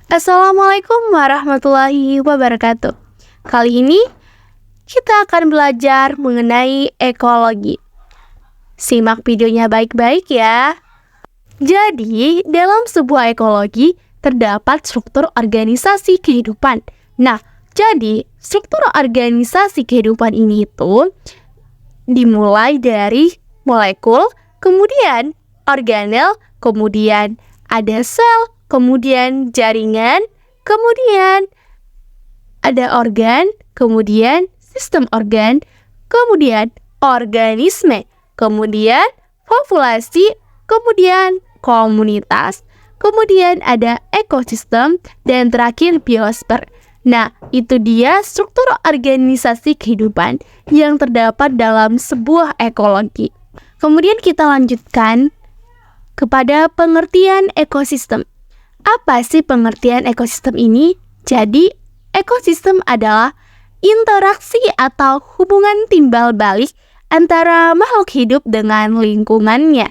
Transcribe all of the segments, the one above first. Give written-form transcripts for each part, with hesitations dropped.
Assalamualaikum warahmatullahi wabarakatuh. Kali ini kita akan belajar mengenai ekologi. Simak videonya baik-baik ya. Jadi, dalam sebuah ekologi terdapat struktur organisasi kehidupan. Nah, jadi struktur organisasi kehidupan ini itu dimulai dari molekul, kemudian organel, kemudian ada sel, kemudian jaringan, kemudian ada organ, kemudian sistem organ, kemudian organisme, kemudian populasi, kemudian komunitas, kemudian ada ekosistem, dan terakhir biosfer. Nah, itu dia struktur organisasi kehidupan yang terdapat dalam sebuah ekologi. Kemudian kita lanjutkan kepada pengertian ekosistem. Apa sih pengertian ekosistem ini? Jadi, ekosistem adalah interaksi atau hubungan timbal balik antara makhluk hidup dengan lingkungannya.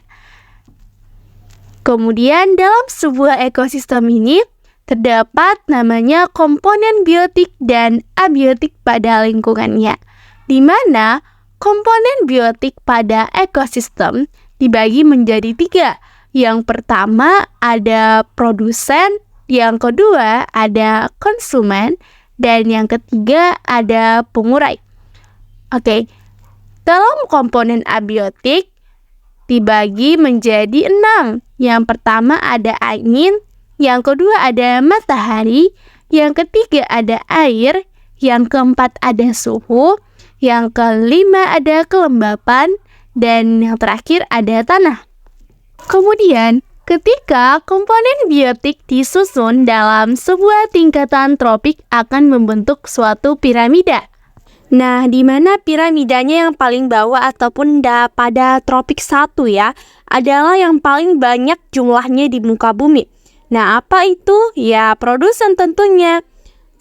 Kemudian dalam sebuah ekosistem ini terdapat namanya komponen biotik dan abiotik pada lingkungannya, di mana komponen biotik pada ekosistem dibagi menjadi 3. Yang pertama ada produsen, yang kedua ada konsumen, dan yang ketiga ada pengurai. Oke, dalam komponen abiotik dibagi menjadi 6. Yang pertama ada angin, yang kedua ada matahari, yang ketiga ada air, yang keempat ada suhu, yang kelima ada kelembapan, dan yang terakhir ada tanah. Kemudian, ketika komponen biotik disusun dalam sebuah tingkatan tropik akan membentuk suatu piramida. Nah, di mana piramidanya yang paling bawah ataupun pada tropik 1 ya, adalah yang paling banyak jumlahnya di muka bumi. Nah, apa itu? Ya, produsen tentunya.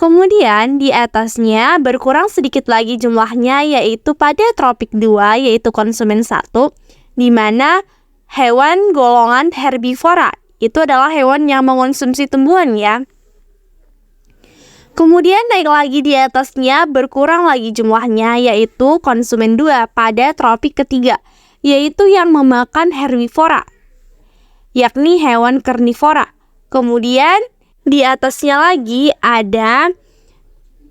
Kemudian di atasnya berkurang sedikit lagi jumlahnya, yaitu pada tropik 2, yaitu konsumen 1, di mana hewan golongan herbivora. Itu adalah hewan yang mengonsumsi tumbuhan ya. Kemudian naik lagi di atasnya berkurang lagi jumlahnya, yaitu konsumen 2 pada tropik ketiga, yaitu yang memakan herbivora, yakni hewan karnivora. Kemudian di atasnya lagi ada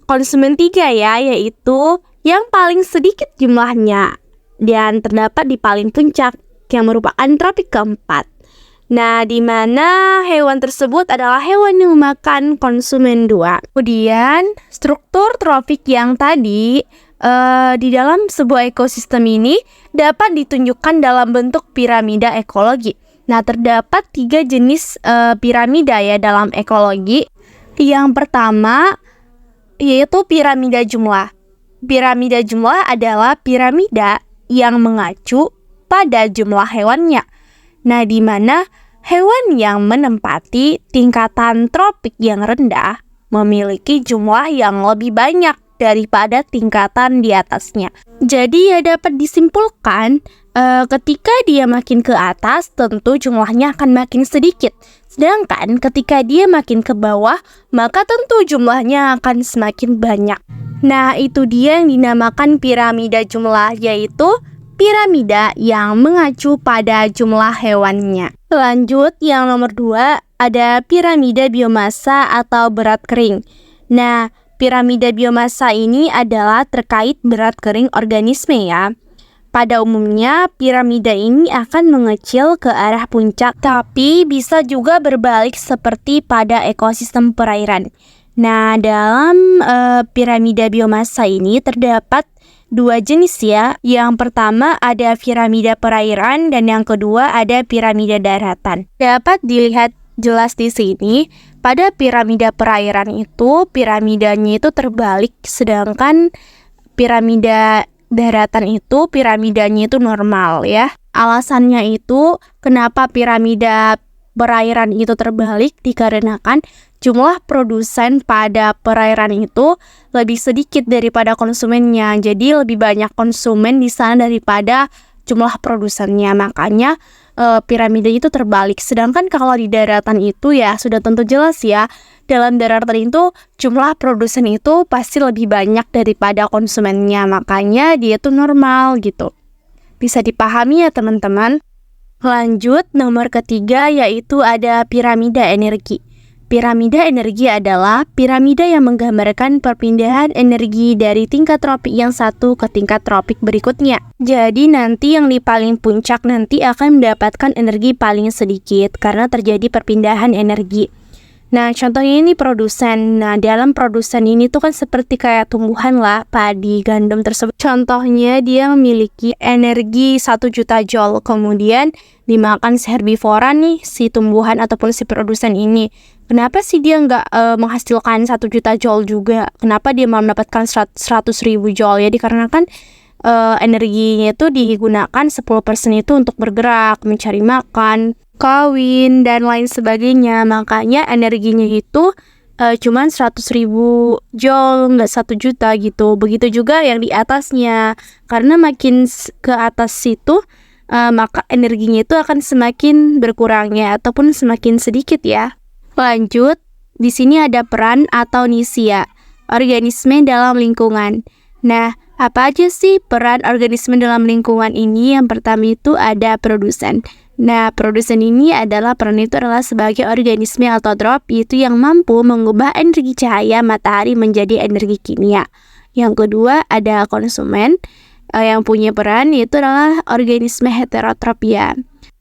konsumen 3 ya, yaitu yang paling sedikit jumlahnya dan terdapat di paling puncak yang merupakan tropik keempat. Nah, di mana hewan tersebut adalah hewan yang memakan konsumen 2. Kemudian struktur tropik yang tadi di dalam sebuah ekosistem ini dapat ditunjukkan dalam bentuk piramida ekologi. Nah, terdapat 3 jenis piramida ya dalam ekologi. Yang pertama yaitu piramida jumlah. Piramida jumlah adalah piramida yang mengacu pada jumlah hewannya. Nah, di mana hewan yang menempati tingkatan tropik yang rendah memiliki jumlah yang lebih banyak daripada tingkatan di atasnya. Jadi ya dapat disimpulkan ketika dia makin ke atas tentu jumlahnya akan makin sedikit. Sedangkan ketika dia makin ke bawah maka tentu jumlahnya akan semakin banyak. Nah, itu dia yang dinamakan piramida jumlah, yaitu piramida yang mengacu pada jumlah hewannya. Lanjut, yang nomor 2 ada piramida biomasa atau berat kering. Nah, piramida biomasa ini adalah terkait berat kering organisme ya. Pada umumnya, piramida ini akan mengecil ke arah puncak, tapi bisa juga berbalik seperti pada ekosistem perairan. Nah, dalam piramida biomasa ini terdapat 2 jenis ya. Yang pertama ada piramida perairan dan yang kedua ada piramida daratan. Dapat dilihat jelas di sini, pada piramida perairan itu piramidanya itu terbalik, sedangkan piramida daratan itu piramidanya itu normal ya. Alasannya itu kenapa piramida perairan itu terbalik dikarenakan jumlah produsen pada perairan itu lebih sedikit daripada konsumennya. Jadi lebih banyak konsumen di sana daripada jumlah produsennya. Makanya piramida itu terbalik. Sedangkan kalau di daratan itu ya sudah tentu jelas ya, dalam daratan itu jumlah produsen itu pasti lebih banyak daripada konsumennya. Makanya dia tuh normal gitu. Bisa dipahami ya teman-teman. Lanjut, nomor ketiga yaitu ada piramida energi. Piramida energi adalah piramida yang menggambarkan perpindahan energi dari tingkat tropik yang satu ke tingkat tropik berikutnya. Jadi nanti yang di paling puncak nanti akan mendapatkan energi paling sedikit karena terjadi perpindahan energi. Nah, contohnya ini produsen. Nah, dalam produsen ini tuh kan seperti kayak tumbuhan lah, padi, gandum tersebut. Contohnya dia memiliki energi 1 juta joule. Kemudian dimakan si herbivora nih, si tumbuhan ataupun si produsen ini. Kenapa sih dia nggak menghasilkan 1 juta joule juga? Kenapa dia mau mendapatkan 100.000 joule? Ya dikarenakan energinya itu digunakan 10% itu untuk bergerak, mencari makan, kawin, dan lain sebagainya. Makanya energinya itu cuman 100.000 joule, nggak 1 juta gitu. Begitu juga yang di atasnya. Karena makin ke atas situ, maka energinya itu akan semakin berkurangnya ataupun semakin sedikit ya. Lanjut, di sini ada peran atau nisia, organisme dalam lingkungan. Nah, apa aja sih peran organisme dalam lingkungan ini? Yang pertama itu ada produsen. Nah, produsen ini adalah peran itu adalah sebagai organisme autotrop, yaitu yang mampu mengubah energi cahaya matahari menjadi energi kimia. Yang kedua ada konsumen, yang punya peran yaitu adalah organisme heterotrop ya.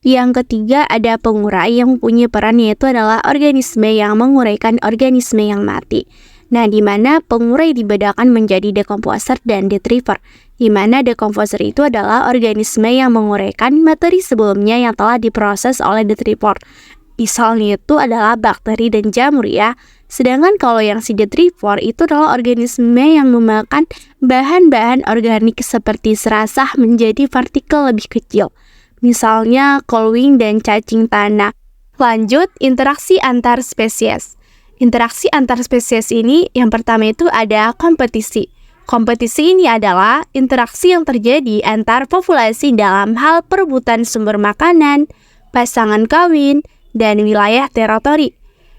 Yang ketiga ada pengurai, yang mempunyai peran yaitu adalah organisme yang menguraikan organisme yang mati. Nah, di mana pengurai dibedakan menjadi dekomposer dan detriver, di mana dekomposer itu adalah organisme yang menguraikan materi sebelumnya yang telah diproses oleh detriver. Misalnya itu adalah bakteri dan jamur ya. Sedangkan kalau yang si detriver itu adalah organisme yang memakan bahan-bahan organik seperti serasah menjadi partikel lebih kecil. Misalnya kolwing dan cacing tanah. Lanjut, interaksi antar spesies. Interaksi antar spesies ini yang pertama itu ada kompetisi. Kompetisi ini adalah interaksi yang terjadi antar populasi dalam hal perebutan sumber makanan, pasangan kawin, dan wilayah teritori.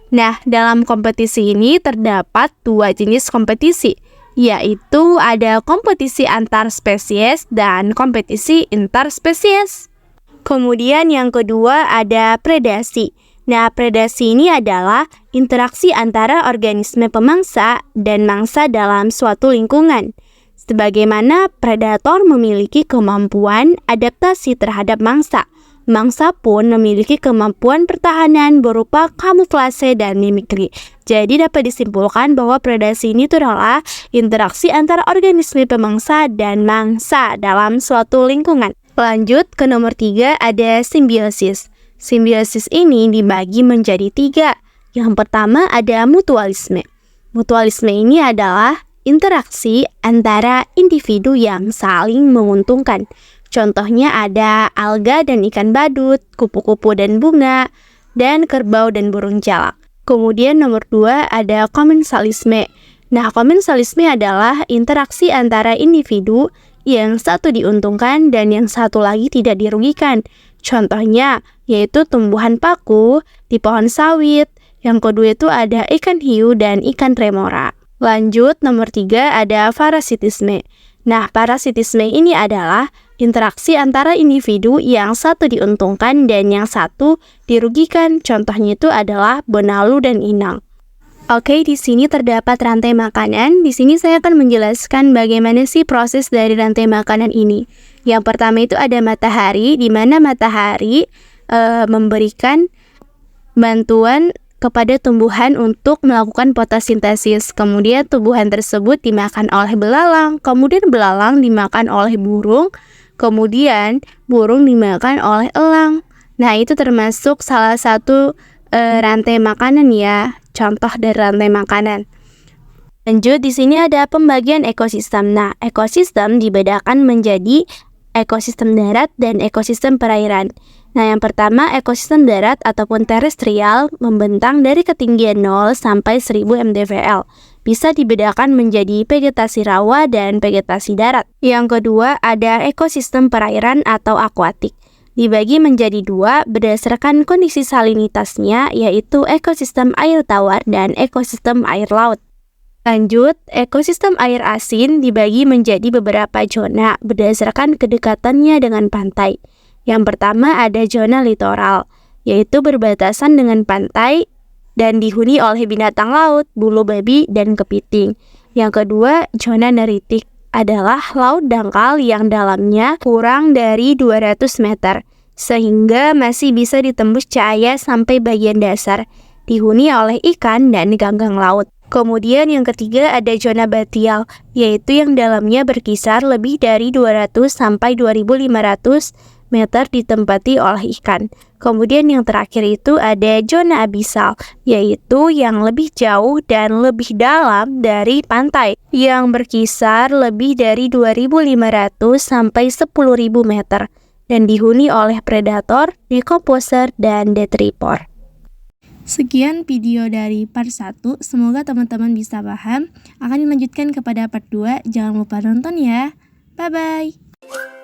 Nah, dalam kompetisi ini terdapat 2 jenis kompetisi, yaitu ada kompetisi antar spesies dan kompetisi interspesies. Kemudian yang kedua ada predasi. Nah, predasi ini adalah interaksi antara organisme pemangsa dan mangsa dalam suatu lingkungan. Sebagaimana predator memiliki kemampuan adaptasi terhadap mangsa, mangsa pun memiliki kemampuan pertahanan berupa kamuflase dan mimikri. Jadi dapat disimpulkan bahwa predasi ini adalah interaksi antara organisme pemangsa dan mangsa dalam suatu lingkungan. Lanjut ke nomor 3 ada simbiosis. Simbiosis ini dibagi menjadi 3. Yang pertama ada mutualisme. Mutualisme ini adalah interaksi antara individu yang saling menguntungkan. Contohnya ada alga dan ikan badut, kupu-kupu dan bunga, dan kerbau dan burung jalak. Kemudian nomor 2 ada komensalisme. Nah, komensalisme adalah interaksi antara individu yang satu diuntungkan dan yang satu lagi tidak dirugikan. Contohnya yaitu tumbuhan paku di pohon sawit. Yang kedua itu ada ikan hiu dan ikan remora. Lanjut nomor 3 ada parasitisme. Nah, parasitisme ini adalah interaksi antara individu yang satu diuntungkan dan yang satu dirugikan. Contohnya itu adalah benalu dan inang. Oke, di sini terdapat rantai makanan. Di sini saya akan menjelaskan bagaimana sih proses dari rantai makanan ini. Yang pertama itu ada matahari, di mana matahari memberikan bantuan kepada tumbuhan untuk melakukan fotosintesis. Kemudian tumbuhan tersebut dimakan oleh belalang, kemudian belalang dimakan oleh burung, kemudian burung dimakan oleh elang. Nah, itu termasuk salah satu rantai makanan ya. Contoh dari rantai makanan. Lanjut, di sini ada pembagian ekosistem. Nah, ekosistem dibedakan menjadi ekosistem darat dan ekosistem perairan. Nah, yang pertama ekosistem darat ataupun terestrial membentang dari ketinggian 0 sampai 1000 mdvl. bisa dibedakan menjadi vegetasi rawa dan vegetasi darat. Yang kedua, ada ekosistem perairan atau akuatik. Dibagi menjadi dua berdasarkan kondisi salinitasnya, yaitu ekosistem air tawar dan ekosistem air laut. Lanjut, ekosistem air asin dibagi menjadi beberapa zona berdasarkan kedekatannya dengan pantai. Yang pertama ada zona litoral, yaitu berbatasan dengan pantai dan dihuni oleh binatang laut, bulu babi, dan kepiting. Yang kedua, zona neritik adalah laut dangkal yang dalamnya kurang dari 200 meter, sehingga masih bisa ditembus cahaya sampai bagian dasar, dihuni oleh ikan dan ganggang laut. Kemudian yang ketiga ada zona batial, yaitu yang dalamnya berkisar lebih dari 200 sampai 2500 meter ditempati oleh ikan. Kemudian yang terakhir itu ada zona abisal, yaitu yang lebih jauh dan lebih dalam dari pantai, yang berkisar lebih dari 2500 sampai 10.000 meter dan dihuni oleh predator, decomposer, dan detripor. Sekian video dari part 1, semoga teman-teman bisa paham. Akan dilanjutkan kepada part 2, jangan lupa nonton ya. Bye-bye.